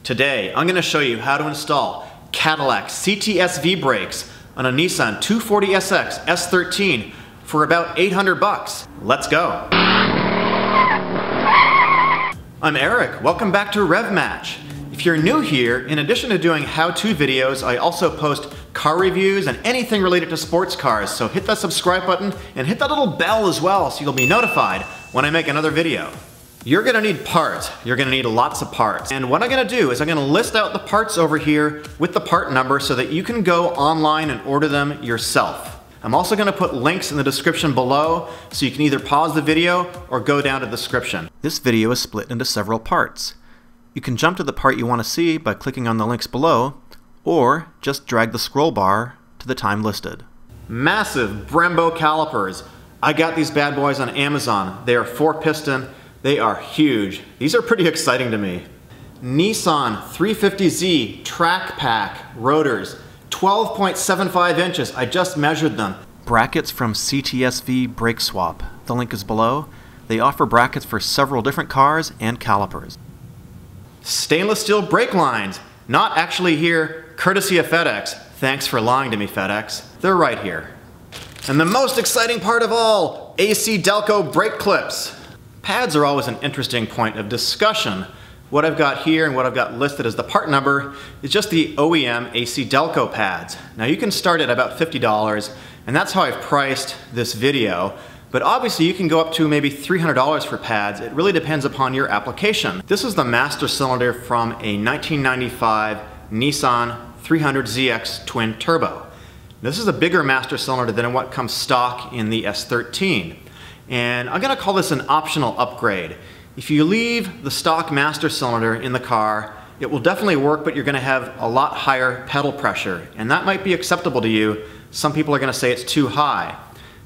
Today, I'm going to show you how to install Cadillac CTS-V brakes on a Nissan 240SX S13 for about 800 bucks. Let's go. I'm Eric. Welcome back to RevMatch. If you're new here, in addition to doing how-to videos, I also post car reviews and anything related to sports cars, so hit that subscribe button and hit that little bell as well so you'll be notified when I make another video. You're gonna need parts. You're gonna need lots of parts. And what I'm gonna do is I'm gonna list out the parts over here with the part number so that you can go online and order them yourself. I'm also gonna put links in the description below so you can either pause the video or go down to the description. This video is split into several parts. You can jump to the part you want to see by clicking on the links below, or just drag the scroll bar to the time listed. Massive Brembo calipers. I got these bad boys on Amazon. They are 4-piston. They are huge. These are pretty exciting to me. Nissan 240SX track pack rotors, 12.75 inches. I just measured them. Brackets from CTS-V brake swap. The link is below. They offer brackets for several different cars and calipers. Stainless steel brake lines. Not actually here, courtesy of FedEx. Thanks for lying to me, FedEx. They're right here. And the most exciting part of all, AC Delco brake clips. Pads are always an interesting point of discussion. What I've got here and what I've got listed as the part number is just the OEM AC Delco pads. Now you can start at about $50, and that's how I've priced this video. But obviously you can go up to maybe $300 for pads. It really depends upon your application. This is the master cylinder from a 1995 Nissan 300ZX twin turbo. This is a bigger master cylinder than what comes stock in the S13. And I'm gonna call this an optional upgrade. If you leave the stock master cylinder in the car, it will definitely work, but you're gonna have a lot higher pedal pressure. And that might be acceptable to you. Some people are gonna say it's too high.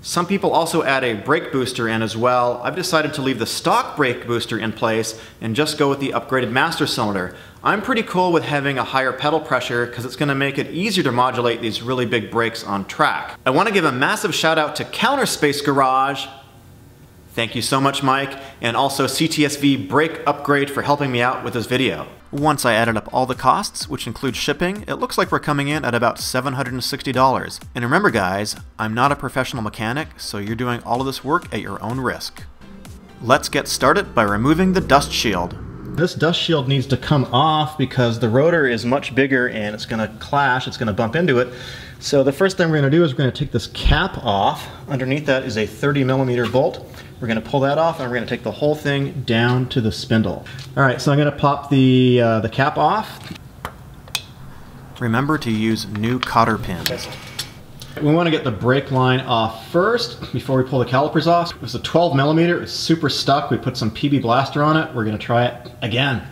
Some people also add a brake booster in as well. I've decided to leave the stock brake booster in place and just go with the upgraded master cylinder. I'm pretty cool with having a higher pedal pressure because it's going to make it easier to modulate these really big brakes on track. I want to give a massive shout out to CounterSpace Garage. Thank you so much, Mike, and also CTS-V brake upgrade for helping me out with this video. Once I added up all the costs, which include shipping, it looks like we're coming in at about $760. And remember guys, I'm not a professional mechanic, so you're doing all of this work at your own risk. Let's get started by removing the dust shield. This dust shield needs to come off because the rotor is much bigger and it's going to clash, it's going to bump into it. So the first thing we're going to do is we're going to take this cap off. Underneath that is a 30mm bolt. We're going to pull that off and we're going to take the whole thing down to the spindle. Alright, so I'm going to pop the cap off. Remember to use new cotter pins. We want to get the brake line off first before we pull the calipers off. It was a 12mm, it's super stuck. We put some PB Blaster on it. We're going to try it again.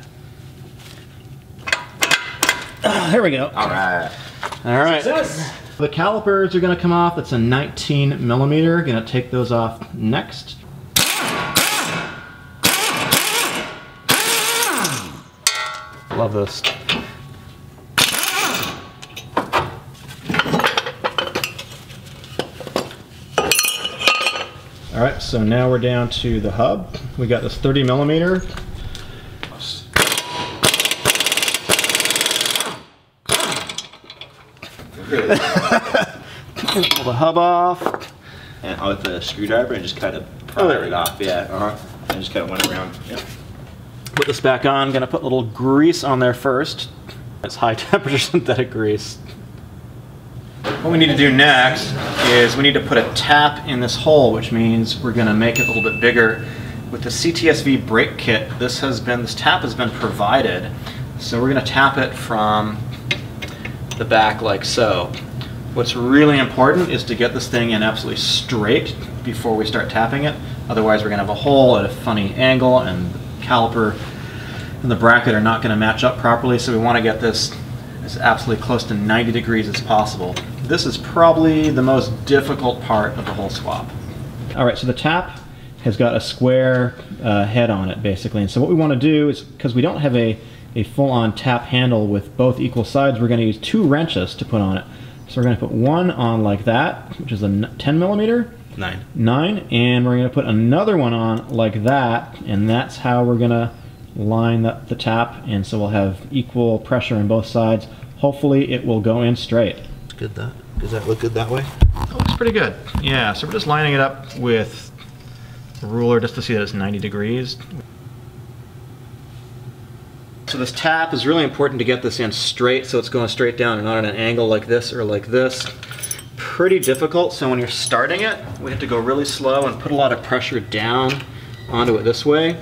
There we go. Alright. Alright. The calipers are going to come off. That's a 19mm. Going to take those off next. Love this. Alright, so now we're down to the hub. We got this 30mm. Pull the hub off. And with the screwdriver and just kind of pry it off. Yeah, and just kind of went around. Yep. Put this back on. Gonna put a little grease on there first. It's high temperature synthetic grease. What we need to do next is we need to put a tap in this hole, which means we're gonna make it a little bit bigger. With the CTS-V brake kit, this tap has been provided. So we're gonna tap it from the back like so. What's really important is to get this thing in absolutely straight before we start tapping it. Otherwise we're gonna have a hole at a funny angle and the caliper and the bracket are not gonna match up properly, so we wanna get this as absolutely close to 90 degrees as possible. This is probably the most difficult part of the whole swap. Alright, so the tap has got a square head on it basically, and so what we want to do is, because we don't have a full-on tap handle with both equal sides, we're going to use 2 wrenches to put on it. So we're going to put one on like that, which is a 10mm. 9. And we're going to put another one on like that, and that's how we're going to line the tap, and so we'll have equal pressure on both sides. Hopefully it will go in straight. Good. Does that look good that way? It looks pretty good. Yeah, so we're just lining it up with a ruler just to see that it's 90 degrees. So this tap is really important to get this in straight, so it's going straight down and not at an angle like this or like this. Pretty difficult, so when you're starting it, we have to go really slow and put a lot of pressure down onto it this way.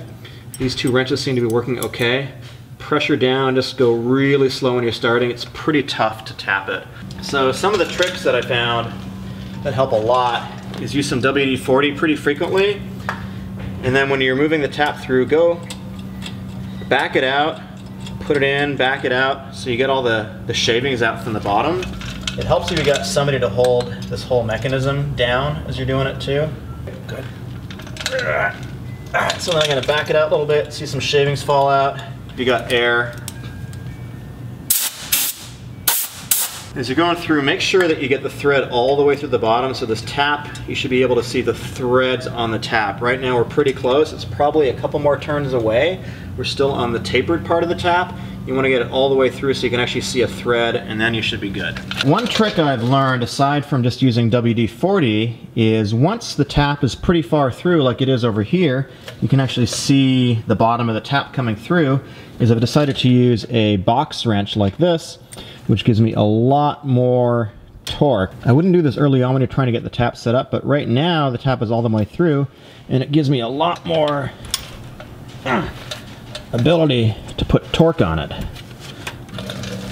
These two wrenches seem to be working okay. Pressure down, just go really slow when you're starting. It's pretty tough to tap it. So some of the tricks that I found that help a lot is use some WD-40 pretty frequently. And then when you're moving the tap through, go back it out, put it in, back it out, so you get all the shavings out from the bottom. It helps if you got somebody to hold this whole mechanism down as you're doing it too. Good. Alright, so then I'm going to back it out a little bit, see some shavings fall out. If you got air. As you're going through, make sure that you get the thread all the way through the bottom, so this tap, you should be able to see the threads on the tap. Right now we're pretty close. It's probably a couple more turns away. We're still on the tapered part of the tap. You want to get it all the way through so you can actually see a thread, and then you should be good. One trick I've learned, aside from just using WD-40, is once the tap is pretty far through, like it is over here, you can actually see the bottom of the tap coming through, is I've decided to use a box wrench like this, which gives me a lot more torque. I wouldn't do this early on when you're trying to get the tap set up, but right now the tap is all the way through, and it gives me a lot more ability to put torque on it.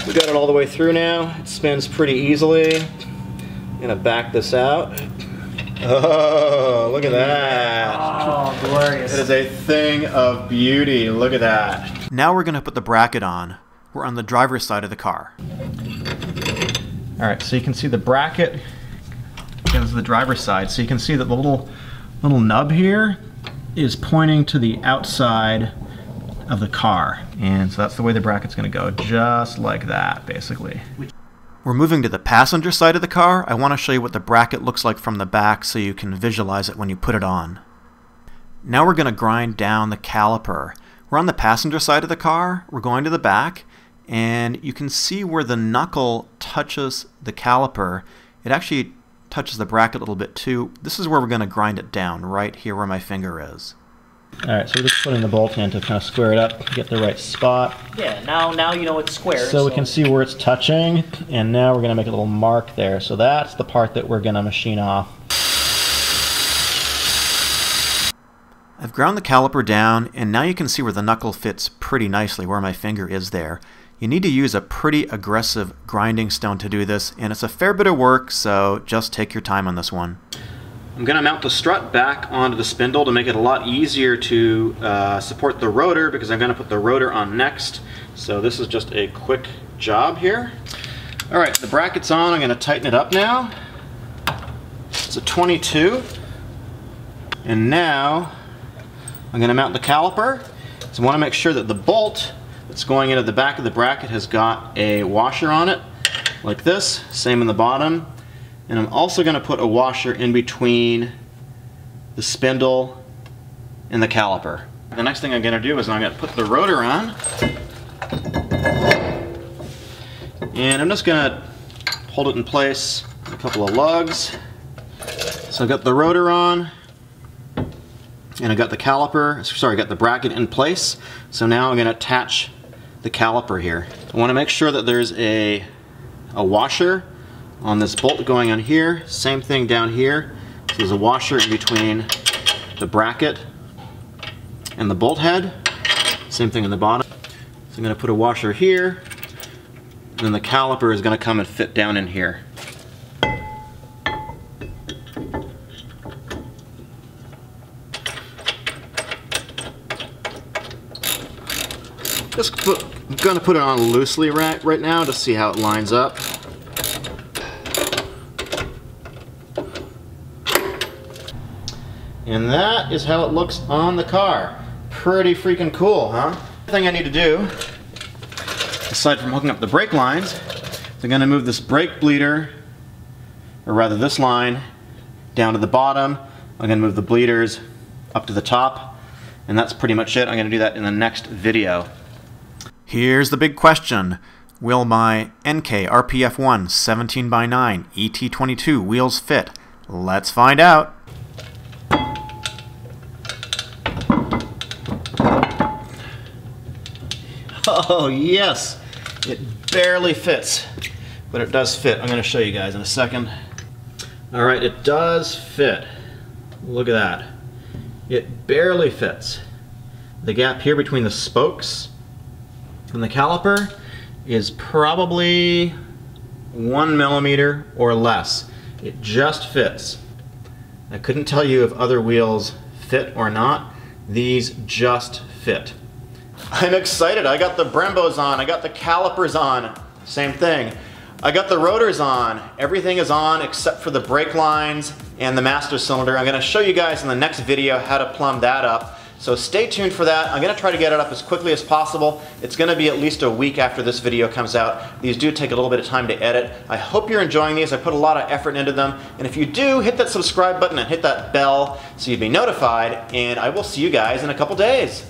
We got it all the way through now. It spins pretty easily. I'm gonna back this out. Oh, look at that. Oh, glorious. It is a thing of beauty. Look at that. Now we're gonna put the bracket on. We're on the driver's side of the car. All right, so you can see the bracket is the driver's side. So you can see that the little nub here is pointing to the outside of the car, and so that's the way the bracket's going to go, just like that, basically. We're moving to the passenger side of the car. I want to show you what the bracket looks like from the back so you can visualize it when you put it on. Now we're going to grind down the caliper. We're on the passenger side of the car, we're going to the back, and you can see where the knuckle touches the caliper. It actually touches the bracket a little bit too. This is where we're going to grind it down, right here where my finger is. Alright, so we're just putting the bolt in to kind of square it up, get the right spot. Yeah, now you know it's square. So we can see where it's touching, and now we're going to make a little mark there. So that's the part that we're going to machine off. I've ground the caliper down, and now you can see where the knuckle fits pretty nicely, where my finger is there. You need to use a pretty aggressive grinding stone to do this, and it's a fair bit of work, so just take your time on this one. I'm going to mount the strut back onto the spindle to make it a lot easier to support the rotor, because I'm going to put the rotor on next. So this is just a quick job here. Alright, the bracket's on. I'm going to tighten it up now. It's a 22. And now I'm going to mount the caliper. So I want to make sure that the bolt that's going into the back of the bracket has got a washer on it, like this. Same in the bottom. And I'm also going to put a washer in between the spindle and the caliper. The next thing I'm going to do is I'm going to put the rotor on. And I'm just going to hold it in place with a couple of lugs. So I've got the rotor on, and I've got the caliper, sorry, I got the bracket in place. So now I'm going to attach the caliper here. I want to make sure that there's a washer on this bolt going on here. Same thing down here. So there's a washer in between the bracket and the bolt head. Same thing in the bottom. So I'm going to put a washer here, and then the caliper is going to come and fit down in here. I'm going to put it on loosely right now to see how it lines up. And that is how it looks on the car. Pretty freaking cool, huh? The thing I need to do, aside from hooking up the brake lines, is I'm going to move this brake bleeder, or rather this line, down to the bottom. I'm going to move the bleeders up to the top. And that's pretty much it. I'm going to do that in the next video. Here's the big question. Will my NK RPF1 17x9 ET22 wheels fit? Let's find out. Oh yes, it barely fits, but it does fit. I'm going to show you guys in a second. All right, it does fit. Look at that. It barely fits. The gap here between the spokes and the caliper is probably 1 millimeter or less. It just fits. I couldn't tell you if other wheels fit or not. These just fit. I'm excited. I got the Brembos on. I got the calipers on. Same thing. I got the rotors on. Everything is on except for the brake lines and the master cylinder. I'm going to show you guys in the next video how to plumb that up. So stay tuned for that. I'm going to try to get it up as quickly as possible. It's going to be at least a week after this video comes out. These do take a little bit of time to edit. I hope you're enjoying these. I put a lot of effort into them. And if you do, hit that subscribe button and hit that bell so you'll be notified. And I will see you guys in a couple days.